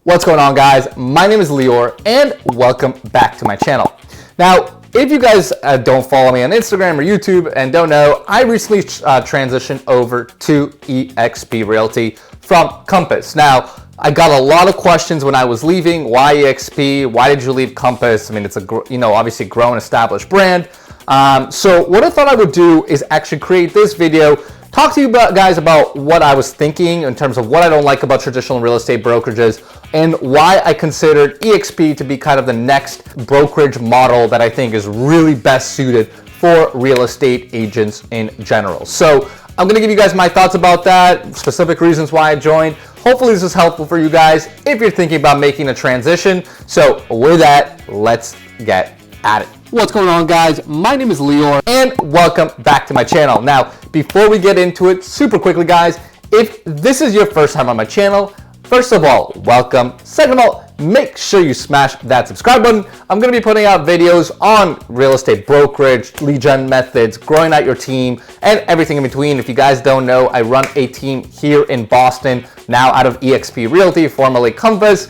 What's going on, guys? My name is Lior and welcome back to my channel. Now, if you guys don't follow me on Instagram or YouTube and don't know, I recently transitioned over to EXP Realty from Compass. Now, I got a lot of questions when I was leaving. Why EXP? Why did you leave Compass? I mean, it's a obviously grown, established brand. So what I thought I would do is actually create this video, talk to you guys about what I was thinking in terms of what I don't like about traditional real estate brokerages and why I considered EXP to be kind of the next brokerage model that I think is really best suited for real estate agents in general. So I'm going to give you guys my thoughts about that, specific reasons why I joined. Hopefully this is helpful for you guys if you're thinking about making a transition. So with that, let's get at it. What's going on, guys? My name is Lior and welcome back to my channel. Now, before we get into it, super quickly, guys, if this is your first time on my channel, first of all, welcome. Second of all, make sure you smash that subscribe button. I'm going to be putting out videos on real estate brokerage, lead gen methods, growing out your team, and everything in between. If you guys don't know, I run a team here in Boston, now out of EXP Realty, formerly Compass.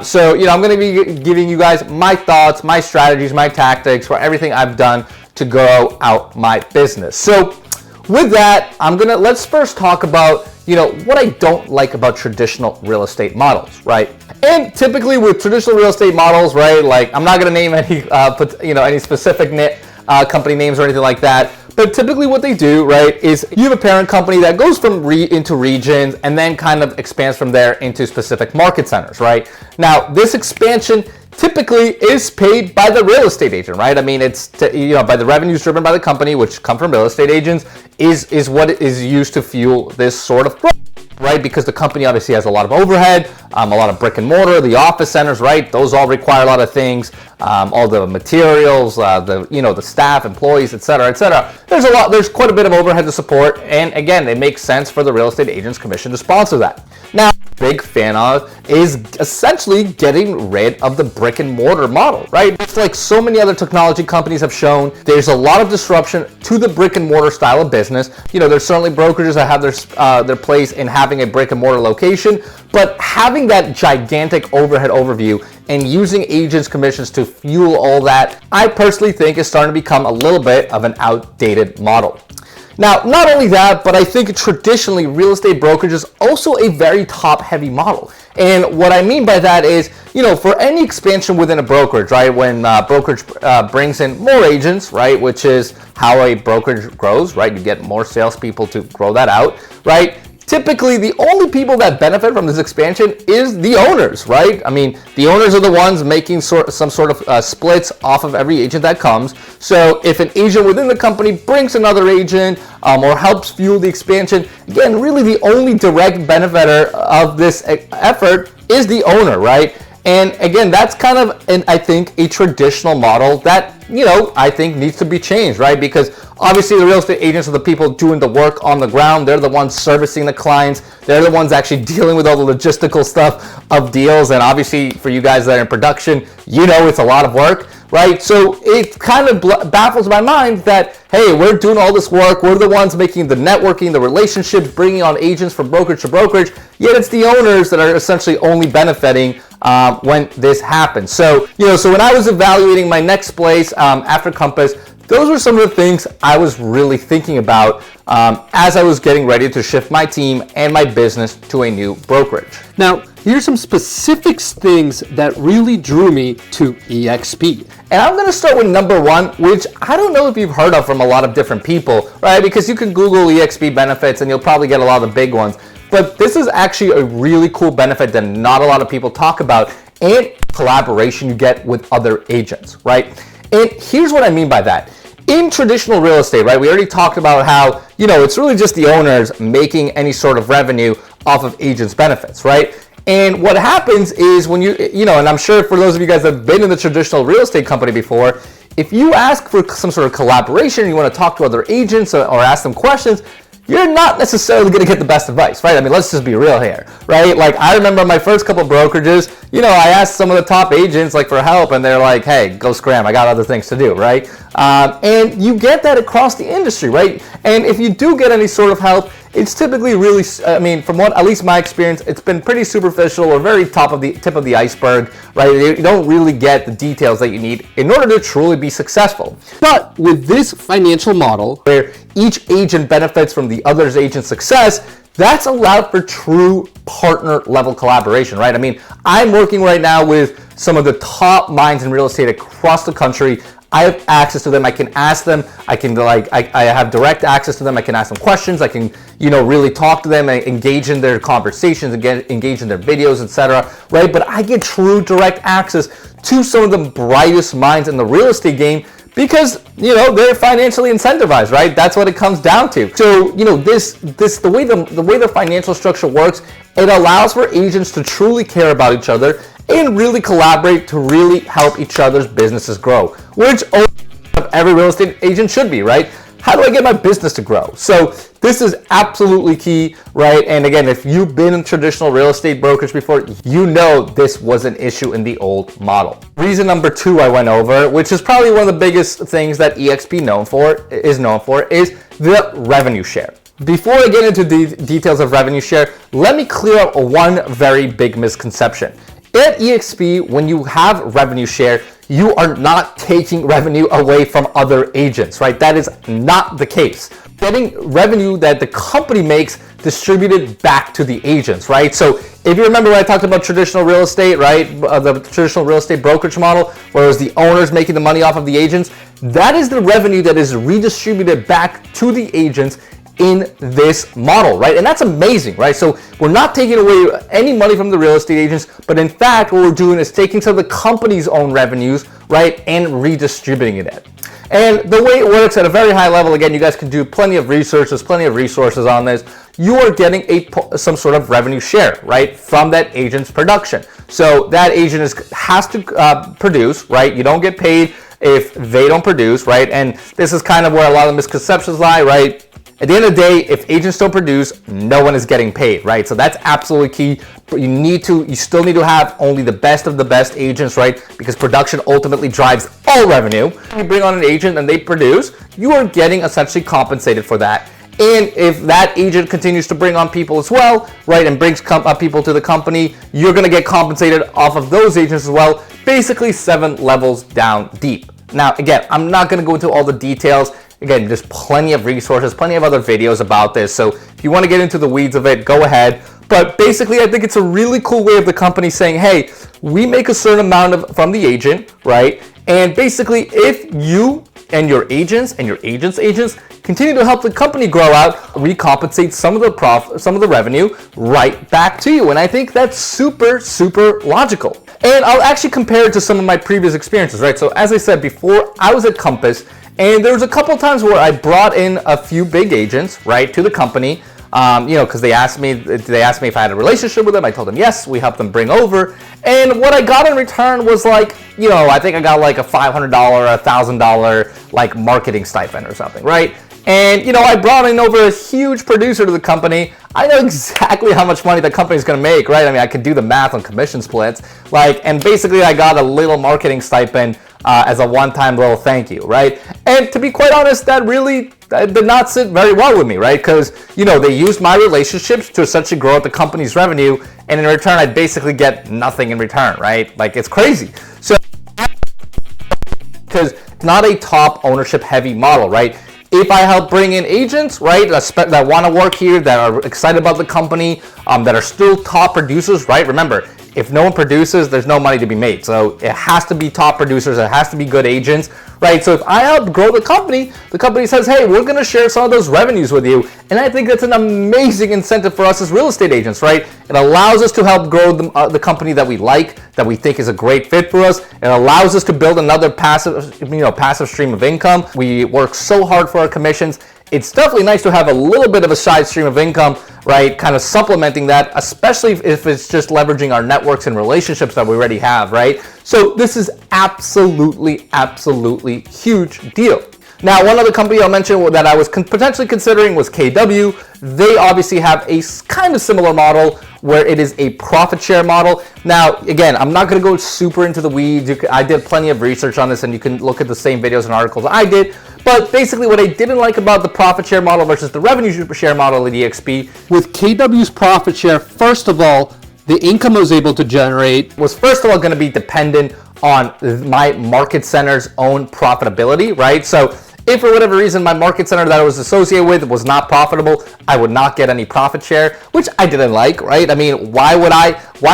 So, I'm going to be giving you guys my thoughts, my strategies, my tactics for everything I've done to grow out my business. So with that, let's first talk about what I don't like about traditional real estate models, right? And typically with traditional real estate models, right, like I'm not going to name any specific company names or anything like that, but typically what they do, right, is you have a parent company that goes from into regions and then kind of expands from there into specific market centers, right? Now, this expansion typically is paid by the real estate agent, right? I mean, it's by the revenues driven by the company, which come from real estate agents, is what is used to fuel this sort of growth, right? Because the company obviously has a lot of overhead, a lot of brick and mortar, the office centers, right? Those all require a lot of things, all the materials, the staff, employees, et cetera, et cetera. There's quite a bit of overhead to support, and again, it makes sense for the real estate agent's commission to sponsor that. Now, big fan of is essentially getting rid of the brick and mortar model, right? It's like so many other technology companies have shown, there's a lot of disruption to the brick and mortar style of business. There's certainly brokerages that have their place in having a brick and mortar location, but having that gigantic overhead overview and using agents' commissions to fuel all that, I personally think is starting to become a little bit of an outdated model. Now, not only that, but I think traditionally real estate brokerage is also a very top-heavy model. And what I mean by that is, for any expansion within a brokerage, right, when brokerage brings in more agents, right, which is how a brokerage grows, right, you get more salespeople to grow that out, right? Typically, the only people that benefit from this expansion is the owners, right? I mean, the owners are the ones making some sort of splits off of every agent that comes. So if an agent within the company brings another agent or helps fuel the expansion, again, really the only direct benefiter of this effort is the owner, right? And again, that's kind of, I think, a traditional model that, I think needs to be changed, right? Because obviously the real estate agents are the people doing the work on the ground. They're the ones servicing the clients. They're the ones actually dealing with all the logistical stuff of deals. And obviously for you guys that are in production, it's a lot of work, right? So it kind of baffles my mind that, hey, we're doing all this work. We're the ones making the networking, the relationships, bringing on agents from brokerage to brokerage. Yet it's the owners that are essentially only benefiting when this happens. So, so when I was evaluating my next place after Compass, those were some of the things I was really thinking about as I was getting ready to shift my team and my business to a new brokerage. Now, here's some specific things that really drew me to EXP. And I'm going to start with number one, which I don't know if you've heard of from a lot of different people, right? Because you can Google EXP Benefits and you'll probably get a lot of the big ones. But this is actually a really cool benefit that not a lot of people talk about, and collaboration you get with other agents, right? And here's what I mean by that. In traditional real estate, right, we already talked about how, it's really just the owners making any sort of revenue off of agents' benefits, right? And what happens is when and I'm sure for those of you guys that have been in the traditional real estate company before, if you ask for some sort of collaboration, you want to talk to other agents or ask them questions, you're not necessarily going to get the best advice, right? I mean, let's just be real here, right? Like, I remember my first couple of brokerages, I asked some of the top agents, like, for help, and they're like, hey, go scram, I got other things to do, right? And you get that across the industry, right? And if you do get any sort of help, it's typically really, I mean, from what, at least my experience, it's been pretty superficial or very tip of the iceberg, right? You don't really get the details that you need in order to truly be successful. But with this financial model, where each agent benefits from the other agent's success, that's allowed for true partner level collaboration, right? I mean, I'm working right now with some of the top minds in real estate across the country. I have access to them. I can ask them. I can I have direct access to them. I can ask them questions. I can, really talk to them and engage in their conversations, engage in their videos, etc. Right? But I get true direct access to some of the brightest minds in the real estate game because, they're financially incentivized, right? That's what it comes down to. So, the way the financial structure works, it allows for agents to truly care about each other and really collaborate to really help each other's businesses grow, which every real estate agent should be, right? How do I get my business to grow? So this is absolutely key, right? And again, if you've been in traditional real estate brokerage before, you know this was an issue in the old model. Reason number 2 I went over, which is probably one of the biggest things that EXP is known for, is the revenue share. Before I get into the details of revenue share, let me clear up one very big misconception. At EXP, when you have revenue share, you are not taking revenue away from other agents, right? That is not the case. Getting revenue that the company makes distributed back to the agents, right? So if you remember when I talked about traditional real estate, right? The traditional real estate brokerage model, where it was the owners making the money off of the agents, that is the revenue that is redistributed back to the agents in this model, right? And that's amazing, right? So we're not taking away any money from the real estate agents, but in fact, what we're doing is taking some of the company's own revenues, right, and redistributing it. And the way it works at a very high level, again, you guys can do plenty of research, there's plenty of resources on this. You are getting some sort of revenue share, right, from that agent's production. So that agent has to produce, right? You don't get paid if they don't produce, right? And this is kind of where a lot of the misconceptions lie, right? At the end of the day, if agents don't produce, no one is getting paid, right? So that's absolutely key. But you still need to have only the best of the best agents, right? Because production ultimately drives all revenue. You bring on an agent and they produce, you are getting essentially compensated for that. And if that agent continues to bring on people as well, right, and brings people to the company, you're going to get compensated off of those agents as well, basically 7 levels down deep. Now, again, I'm not going to go into all the details. Again, there's plenty of resources, plenty of other videos about this. So if you want to get into the weeds of it, go ahead. But basically, I think it's a really cool way of the company saying, hey, we make a certain amount from the agent, right? And basically, if you and your agents and your agents' agents continue to help the company grow out, we compensate some of the revenue right back to you. And I think that's super, super logical. And I'll actually compare it to some of my previous experiences, right? So as I said before, I was at Compass, and there was a couple times where I brought in a few big agents, right, to the company, because they asked me if I had a relationship with them. I told them yes. We helped them bring over, and what I got in return was I think I got like a $500, $1,000 like marketing stipend or something, right? And I brought in over a huge producer to the company. I know exactly how much money the company's gonna make, right? I mean, I can do the math on commission splits, and basically I got a little marketing stipend as a one-time little thank you, right? And to be quite honest, that really did not sit very well with me, right? Because, they used my relationships to essentially grow out the company's revenue, and in return, I'd basically get nothing in return, right? Like, it's crazy. So, because it's not a top ownership heavy model, right? If I help bring in agents, right, that want to work here, that are excited about the company, that are still top producers, right? Remember, if no one produces, there's no money to be made. So it has to be top producers. It has to be good agents, right? So if I help grow the company says, hey, we're going to share some of those revenues with you. And I think that's an amazing incentive for us as real estate agents, right? It allows us to help grow the company that we like, that we think is a great fit for us. It allows us to build another passive stream of income. We work so hard for our commissions. It's definitely nice to have a little bit of a side stream of income, right? Kind of supplementing that, especially if it's just leveraging our networks and relationships that we already have, right? So this is absolutely, absolutely huge deal. Now, one other company I'll mention that I was potentially considering was KW. They obviously have a kind of similar model where it is a profit share model. Now, again, I'm not going to go super into the weeds. I did plenty of research on this, and you can look at the same videos and articles I did. But basically, what I didn't like about the profit share model versus the revenue share model at EXP, with KW's profit share, first of all, the income I was able to generate was first of all going to be dependent on my market center's own profitability, right? So if for whatever reason my market center that I was associated with was not profitable, I would not get any profit share, which I didn't like, right? I mean, why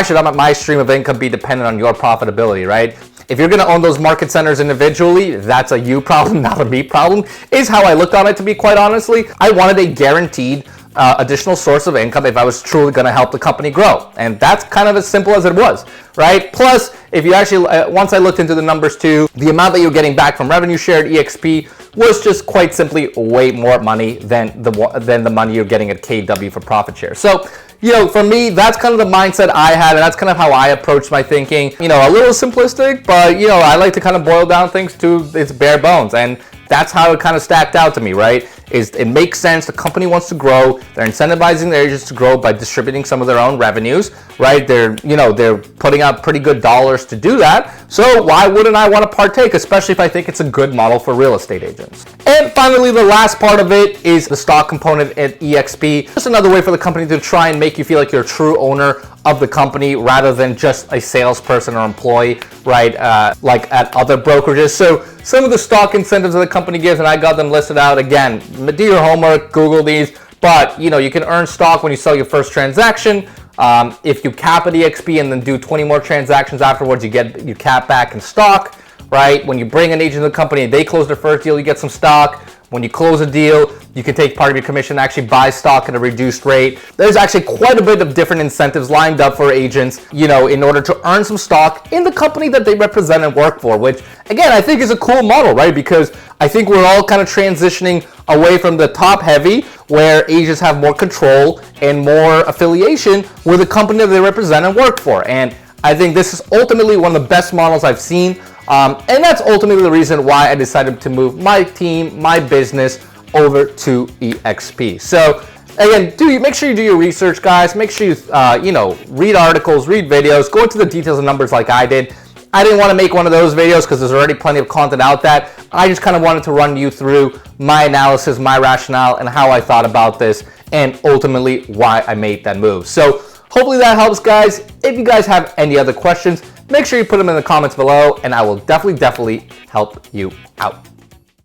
should my stream of income be dependent on your profitability, right? If you're going to own those market centers individually, that's a you problem, not a me problem, is how I looked on it, to be quite honestly. I wanted a guaranteed additional source of income if I was truly going to help the company grow. And that's kind of as simple as it was, right? Plus, if you actually, once I looked into the numbers too, the amount that you're getting back from revenue share at EXP was just quite simply way more money than the money you're getting at KW for profit share. So, you know, for me, that's kind of the mindset I had, and that's kind of how I approached my thinking. You know, a little simplistic, but, you know, I like to kind of boil down things to its bare bones, and that's how it kind of stacked out to me, right? Is it makes sense. The company wants to grow. They're incentivizing their agents to grow by distributing some of their own revenues, right? They're putting out pretty good dollars to do that. So why wouldn't I want to partake, especially if I think it's a good model for real estate agents? And finally, the last part of it is the stock component at EXP. Just another way for the company to try and make you feel like you're a true owner of the company rather than just a salesperson or employee, right? Like at other brokerages. So some of the stock incentives that the company gives, and I got them listed out again. Do your homework, Google these, but you know, you can earn stock when you sell your first transaction. If you cap at EXP and then do 20 more transactions afterwards, you cap back in stock, right? When you bring an agent to the company and they close their first deal, you get some stock. When you close a deal, you can take part of your commission and actually buy stock at a reduced rate. There's actually quite a bit of different incentives lined up for agents, you know, in order to earn some stock in the company that they represent and work for, which again, I think is a cool model, right? Because I think we're all kind of transitioning away from the top heavy, where agents have more control and more affiliation with the company that they represent and work for. And I think this is ultimately one of the best models I've seen. And that's ultimately the reason why I decided to move my team, my business over to EXP. So again, make sure you do your research, guys. Make sure you, read articles, read videos, go into the details and numbers like I did. I didn't want to make one of those videos because there's already plenty of content out that. I just kind of wanted to run you through my analysis, my rationale, and how I thought about this, and ultimately why I made that move. So hopefully that helps, guys. If you guys have any other questions, make sure you put them in the comments below, and I will definitely help you out.